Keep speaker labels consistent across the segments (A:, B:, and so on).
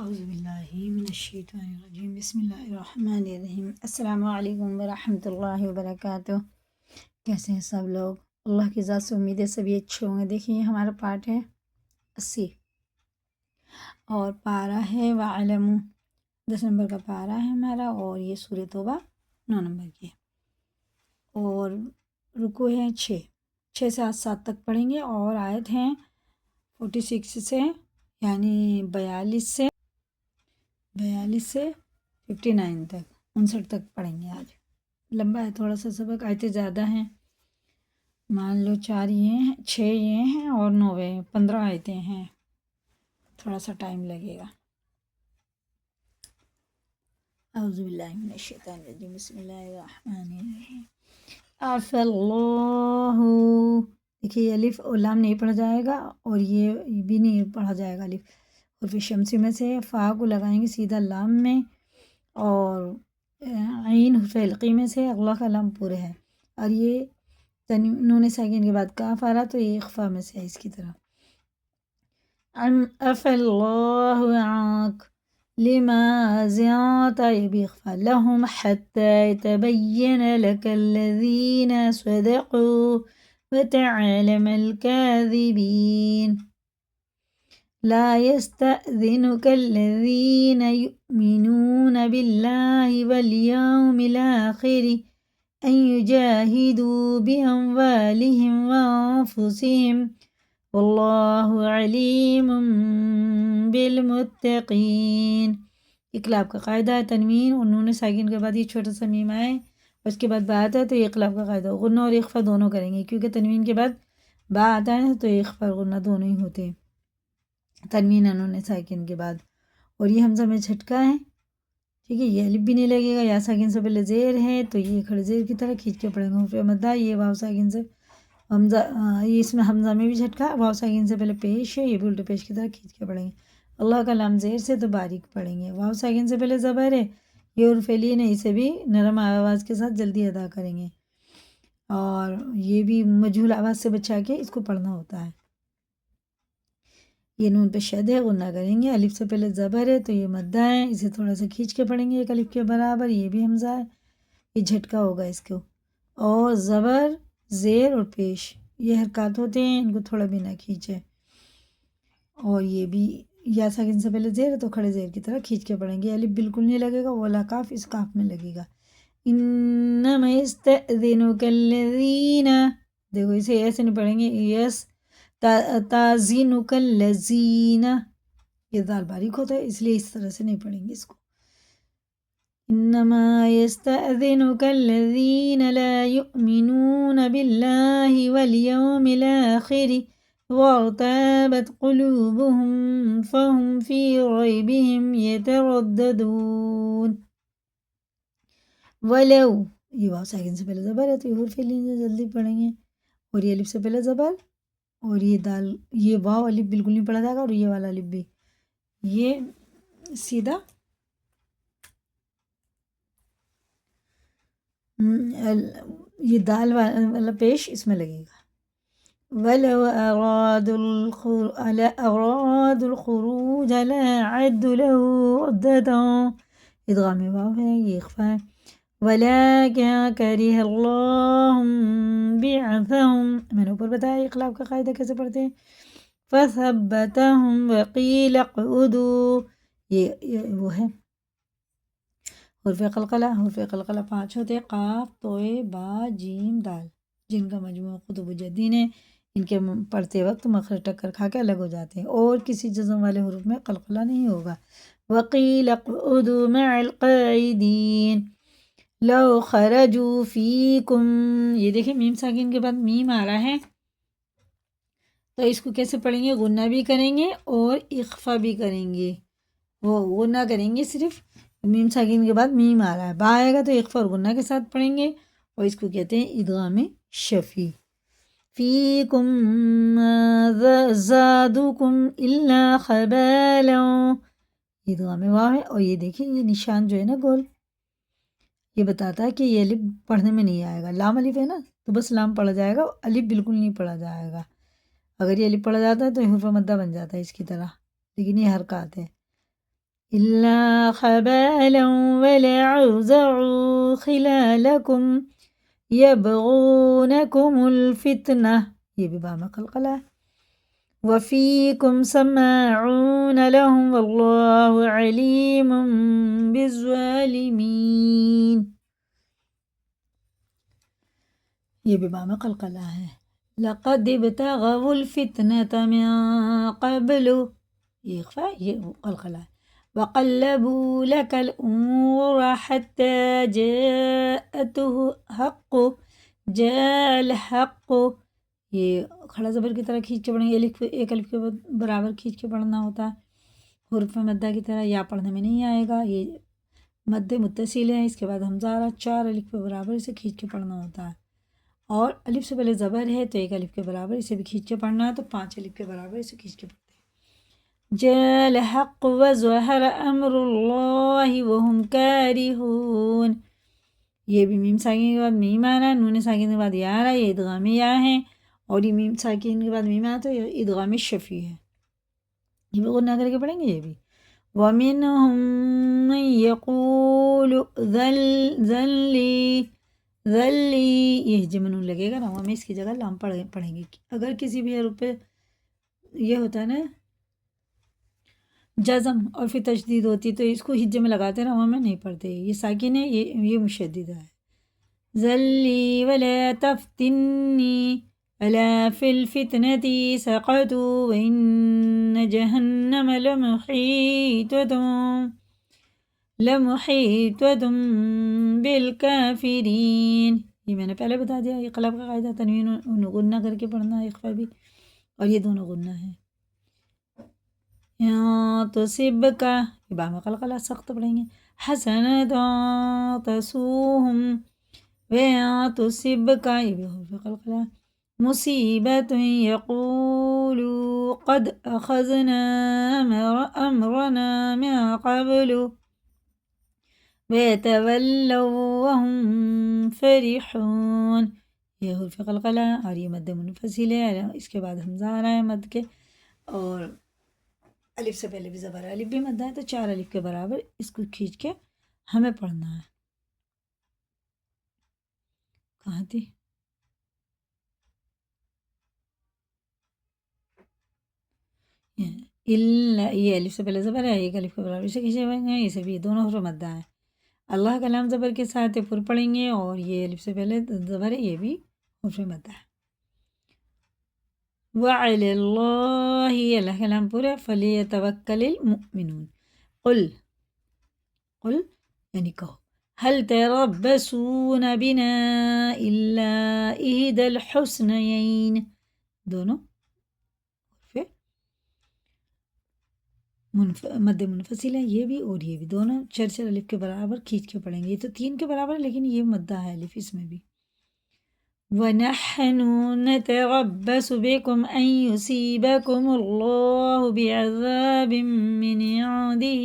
A: اعوذ باللہ من الشیطان الرجیم بسم اللہ الرحمن الرحیم السلام علیکم ورحمۃ اللہ وبرکاتہ۔ کیسے ہیں سب لوگ؟ اللہ کی ذات سے امید ہے سبھی اچھے ہوں گے۔ دیکھیے ہمارا پارٹ ہے 80 اور پارہ ہے وَعَلَمُوا، 10 نمبر کا پارہ ہے ہمارا، اور یہ سورہ توبہ 9 نمبر کی ہے، اور رکوع ہے 6 سے 7 تک پڑھیں گے، اور آیت ہیں 46 سے یعنی 42 سے 59 تک 59 تک پڑھیں گے۔ آج لمبا ہے تھوڑا سا سبق، آیتیں زیادہ ہیں، مان لو 4 یہ ہیں، 6 یہ ہیں اور 9 ہیں، 15 آیتیں ہیں، تھوڑا سا ٹائم لگے گا۔ اعوذ باللہ من الشیطان الرجیم بسم اللہ الرحمن الرحیم۔ عفا اللہ، دیکھیے یہ الف اور لام نہیں پڑھا جائے گا، اور یہ بھی نہیں پڑھا جائے گا الف، اور پھر شمسی میں سے فا کو لگائیں گے سیدھا لام میں، اور عین حرف حلقی میں سے اغلا کا لام پورے ہے، اور یہ نون ساکن کے بعد کاف آ رہا تو یہ اخفا میں سے ہے اس کی طرح۔ عفا اللہ عنک لما زعت، یہ بھی اخفا، لهم حتى يتبين لك الذين صدقوا وتعلم الكاذبين، لا يستأذنك الذين يؤمنون بالله واليوم الآخر أن يجاهدوا بأموالهم وأنفسهم والله عليم بالمتقين۔ اقلاب کا قاعدہ ہے، تنوین اور نون ساکن کے بعد یہ چھوٹا سا میم آئے اور اس کے بعد با آتا ہے تو یہ اقلاب کا قاعدہ، غنہ اور اخفا دونوں کریں گے، کیونکہ تنوین کے بعد با آتا ہے تو اخفا اور غنہ دونوں ہی ہوتے ہیں، تنوین اور نون ساکن کے بعد۔ اور یہ حمزہ میں جھٹکا ہے، ٹھیک ہے، یہ الف بھی نہیں لگے گا، یا ساکن سے پہلے زیر ہے تو یہ کھڑے زیر کی طرح کھینچ کے پڑھیں گے، حروف مدہ، یہ واو ساکن سے حمزہ، یہ اس میں حمزہ میں بھی جھٹکا، واو ساکن سے پہلے پیش ہے، یہ بھی الٹے پیش کی طرح کھینچ کے پڑھیں گے۔ اللہ کا لام زیر سے تو باریک پڑھیں گے، واو ساکن سے پہلے زبر ہے، یہ حرف لین ہے، اسے بھی نرم آواز کے ساتھ جلدی ادا کریں گے، اور یہ بھی مجہول آواز سے بچا کے اس کو پڑھنا ہوتا ہے۔ یہ نون پہ شد ہے، غنہ کریں گے، الف سے پہلے زبر ہے تو یہ مدہ ہے، اسے تھوڑا سا کھینچ کے پڑھیں گے ایک الف کے برابر، یہ بھی حمزہ ہے، یہ جھٹکا ہوگا اس کو، اور زبر زیر اور پیش یہ حرکات ہوتے ہیں، ان کو تھوڑا بھی نہ کھینچے، اور یہ بھی یا ساکن سے پہلے زیر ہے تو کھڑے زیر کی طرح کھینچ کے پڑھیں گے، الف بالکل نہیں لگے گا، ولا کاف اس کاف میں لگے گا۔ انما یستأذنک الذین، دیکھو اسے ایسے نہیں پڑھیں گے، یس تازینک الذین، یہ دال باریک ہوتا ہے اس لیے اس طرح سے نہیں پڑھیں گے اس کو۔ انما یستأذنک الذین لا یؤمنون باللہ والیوم الآخر وارتابت قلوبهم فهم فی ریبہم یترددون۔ ولو، یہ واو ساکن سے پہلے زبر ہے تو یہ حرف لین سے جلدی پڑھیں گے، اور یہ الف سے پہلے زبر، اور یہ دال، یہ واو الف بالکل نہیں پڑھا جائے گا، اور یہ والا الف بھی، یہ سیدھا یہ دال والا پیش اس میں لگے گا۔ وَلَوْ أَرَادُوا الْخُرُوجَ لَأَعَدُّوا لَهُ عُدَّةً، ادغام واو ہے، یہ اخفا ہے۔ وَلَكِنْ كَرِهَ اللَّهُ بِعَثَهُمْ، میں نے اوپر بتایا اقلاب کا قاعدہ کیسے پڑھتے ہیں، فَثَبَّتَهُمْ وَقِيلَ اقْعُدُوا، یہ وہ ہے حرف قلقلہ، حرف قلقلہ 5 ہوتے ہیں، قاف، توئے، با، جیم، دال، جن کا مجموعہ قطب جدین ہے، ان کے پڑھتے وقت مخرج ٹکر کھا کے الگ ہو جاتے ہیں، اور کسی جزم والے حروف میں قلقلہ نہیں ہوگا۔ وَقِيلَ اقْعُدُوا مَعَ الْقَاعِدِينَ لَوْ خَرَجُوا فِيكُمْ، یہ دیکھیں میم ساکن کے بعد میم آ رہا ہے تو اس کو کیسے پڑھیں گے، غنہ بھی کریں گے اور اخفا بھی کریں گے، وہ غنہ کریں گے صرف، میم ساکن کے بعد میم آ رہا ہے، با آئے گا تو اخفا اور غنہ کے ساتھ پڑھیں گے، اور اس کو کہتے ہیں ادغام شفی۔ فیکم ما زادوکم الا خبالا، ادغام واو ہے، اور یہ دیکھیں یہ نشان جو ہے نا گول، یہ بتاتا ہے کہ یہ الف پڑھنے میں نہیں آئے گا، لام الف ہے نا تو بس لام پڑھا جائے گا، الف بالکل نہیں پڑھا جائے گا، اگر یہ الف پڑھا جاتا ہے تو حرف مدہ بن جاتا ہے اس کی طرح، لیکن یہ حرکات ہے۔ إلا خبالا ولعوزعوا خلالكم يبغونكم الفتنة، یہ بھی بام قلقلہ ہے، وفيكم سماعون لهم والله عليم بالظالمين، یہ بھی بام قلقلہ ہے، لقد ابتغوا الفتنة من قبل، یہ اخفاء یہ قلقلہ ہے، وقلبوا لك الأمور حتى جاءته حق، جاء الحق، یہ کھڑا زبر کی طرح کھینچ کے پڑھیں گے، ایک الف کے برابر کھینچ کے پڑھنا ہوتا ہے، حروف مدہ کی طرح یا پڑھنے میں نہیں آئے گا، یہ مد متصل ہے، اس کے بعد حمزہ آ رہا، 4 الف کے برابر اسے کھینچ کے پڑھنا ہوتا ہے، اور الف سے پہلے زبر ہے تو 1 الف کے برابر اسے بھی کھینچ کے پڑھنا ہے، تو 5 الف کے برابر اسے کھینچ کے پڑھتے ہیں۔ جاء الحق وظهر امر اللہ وهم کارہون، یہ بھی میم ساکن کے بعد میم آ رہا ہے، نون ساکن کے بعد یا آ رہا ہے، یہ ادغامی یا ہے، اور یہ میم ساکن کے بعد میم آ تو یہ ادغامی شفی ہے، یہ بھی غنہ کر کے پڑھیں گے، یہ بھی وَمِنْهُمْ مَنْ يَقُولُ ذَلِّي، یہ جمنون لگے گا نا، ہمیں اس کی جگہ لام پڑھیں گے، اگر کسی بھی حرف پہ یہ ہوتا ہے نا جزم اور پھر تشدید ہوتی تو اس کو ہجے میں لگاتے رہا، میں نہیں پڑھتے، یہ ساکن ہے، یہ مشددہ ہے، ذلی ولا تفتنی الا فی الفتنة سقطوا وإن جہنم لمحیطة بالکافرین، یہ میں نے پہلے بتا دیا، یہ قلب کا قاعدہ، تنوین غنہ کر کے پڑھنا ہے، اخفا بھی، اور یہ دونوں غنہ ہیں۔ تصب کا بام قلقلہ سخت پڑھیں گے، حسنۃ تسوہم، تصب کا یہ بھی حروف قلقلہ، مصیبت یقولوا قد اخذنا امرنا من قبل ويتولوا وهم فرحون، یہ حروف قلقلہ، اور یہ مد منفصل ہے، اس کے بعد حمزہ آ رہا ہے مد کے، اور الف سے پہلے بھی زبر ہے، الف بھی مدہ ہے تو 4 الف کے برابر اس کو کھینچ کے ہمیں پڑھنا ہے، کہاں تھی؟ یہ الف سے پہلے زبر ہے، ایک الف کے برابر اسے کھینچے ہوئے ہیں، اسے بھی دونوں حروف مدہ ہے، اللہ کا لام زبر کے ساتھ پر پڑھیں گے، اور یہ الف سے پہلے زبر ہے، یہ بھی حروف مدہ ہے۔ وعلی اللہ، اللہ کا لام پورا، فلیتوکل المؤمنون، قل یعنی کہو، هل تربصون بنا الا احدى الحسنيين، دونوں مد منفصل ہے، یہ بھی اور یہ بھی، دونوں 4 الف کے برابر کھینچ کے پڑھیں گے، یہ تو 3 کے برابر ہے لیکن یہ مدہ ہے الف اس میں بھی۔ وَنَحْنُ نَتَرَبَّصُ بِكُمْ أَن يُصِيبَكُمُ اللَّهُ بِعَذَابٍ مِّنْ عِندِهِ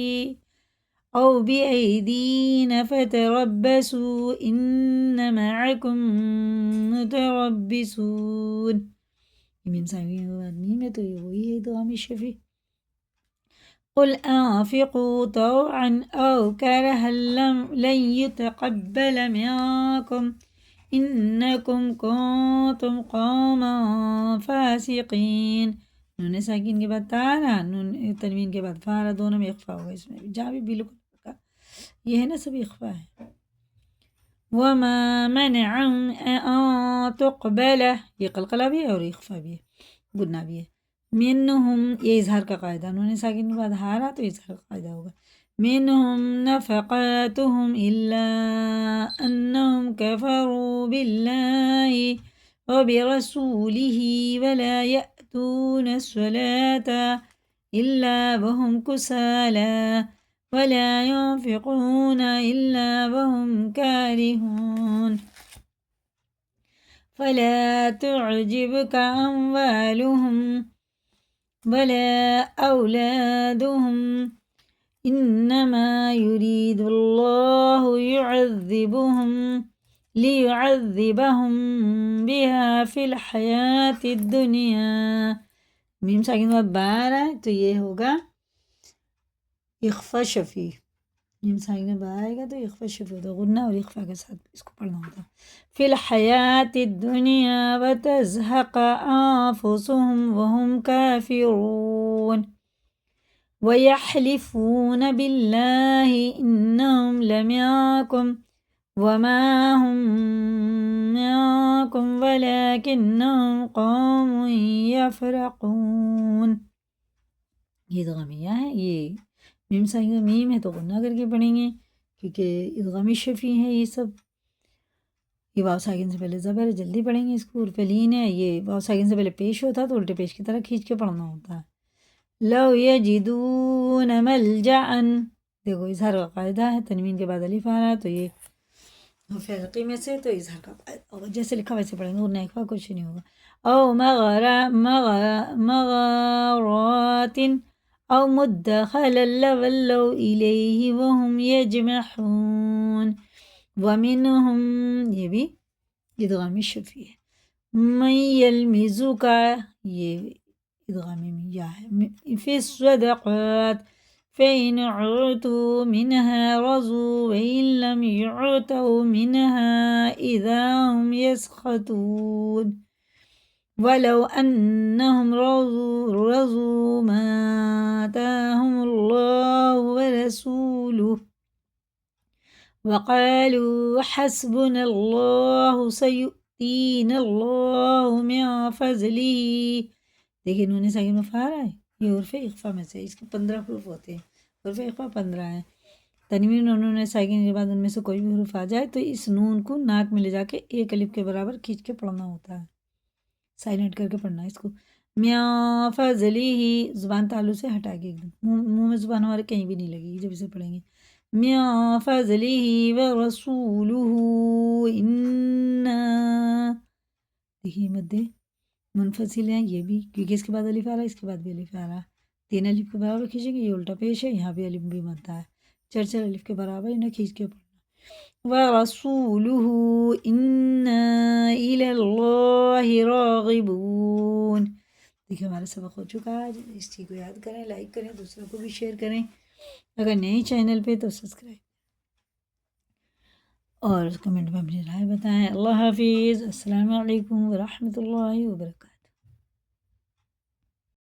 A: أَوْ بِأَيْدِينَا فَتَرَبَّصُوا إِنَّ مَعَكُمْ مُتَرَبِّصُونَ، میم ساکن کے بعد میم ہے تو یہ وہی ہے ادغام شفیع۔ قل انفقوا طوعا أو كرها لن يتقبل منكم انکم کنتم قوما فاسقین، نون ساکن کے بعد تارا، نون تنوین کے بعد فارا، دونوں میں اخفا ہوگا، اس میں بھی جہاں بھی بالکل کا یہ ہے نا سبھی اخفا ہے۔ وما منعهم ان تقبل، یہ قلقلہ بھی ہے اور اخفا بھی ہے، گنہ بھی ہے، منہم یہ اظہار کا قاعدہ، نون ساکن کے بعد ہارا تو اظہار کا قاعدہ ہوگا، منهم نفقاتهم إلا أنهم كفروا بالله وبرسوله ولا يأتون الصلاة إلا وهم كسالى ولا ينفقون إلا وهم كارهون فلا تعجبك أموالهم ولا أولادهم إنما يريد الله ليعذبهم بها في الحياة الدنيا، میم ساکن بعد بارہ تو یہ ہوگا اخفا شفی، جیم ساکن با آئے گا تو اخفا شفی ہوتا ہے، غنہ اور اخفا کے ساتھ اس کو پڑھنا ہوتا ہے۔ فی الحیات الدنیا وتزہق انفسهم وهم کافرون وَيَحْلِفُونَ بِاللَّهِ إِنَّهُمْ لَمَعَكُمْ وَمَا هُمْ مَعَكُمْ وَلَكِنَّهُمْ قَوْمٌ يَفْرَقُونَ۔ یہ ادغامیہ ہے، یہ میم ساکن میم ہے تو غنہ کر کے پڑھیں گے کیونکہ ادغامی شفی ہے یہ سب۔ یہ واو ساکن سے پہلے زبر ہے، جلدی پڑھیں گے اس کو۔ عرفلین ہے، یہ واو ساکن سے پہلے پیش ہوتا ہے تو الٹے پیش کی طرح کھینچ کے پڑھنا ہوتا ہے۔ لو یجدون ملجأ، دیکھو اظہار کا قاعدہ ہے، تنوین کے بعد الف آ رہا ہے تو یہ فعلقی میں سے تو اظہار کا قاعدہ ہوگا، جیسے لکھا ویسے پڑھیں گے، ورنہ اخفا کچھ نہیں ہوگا۔ او مغارات او مدخلا لولوا الیہ وهم یجمحون ومنہم، یہ بھی ادغامی شفی ہے۔ من یلمزک، یہ ادغامی میں یا ہے، فی الصدقات فإن عُوتوا منها رضوا وإن لم يعطوا منها إذا هم يسخطون ولو أنهم رضوا ما آتاهم الله ورسوله وقالوا حسبنا الله سيؤتينا الله من فضله، دیکھیں انہوں نے ساکن مفعول رہا ہے، یہ حرف اخفا میں سے، اس کے 15 حروف ہوتے ہیں، حرف اخفا 15 ہیں۔ تنوین انہوں نے ساکن کے بعد ان میں سے کوئی بھی حرف آ جائے تو اس نون کو ناک میں لے جا کے ایک الف کے برابر کھینچ کے پڑھنا ہوتا ہے، سائلنٹ کر کے پڑھنا ہے اس کو۔ میاں فضلی ہی، زبان تالو سے ہٹا کے ایک دم، منہ میں زبان ہمارے کہیں بھی نہیں لگے گی جب اسے پڑھیں گے۔ میاں فضلی ورسولہ انا، دیکھیے مد منفصل ہیں یہ بھی، کیونکہ اس کے بعد الف آ رہا ہے، اس کے بعد بھی الف آ رہا ہے، 3 الف کے برابر کھینچیں گے، یہ الٹا پیش ہے، یہاں بھی الف بھی مدہ ہے، 4 الف کے برابر انہیں کھینچ کے پڑھنا۔ وَرَسُولُهُ إِنَّا إِلَى اللَّهِ رَاغِبُونَ۔ دیکھیں ہمارا سبق ہو چکا ہے، اس چیز کو یاد کریں، لائک کریں، دوسروں کو بھی شیئر کریں، اگر نئے چینل پہ تو سبسکرائب اور کمنٹ میں اپنی رائے بتائیں۔ اللہ حافظ، السلام علیکم ورحمۃ اللہ وبرکاتہ۔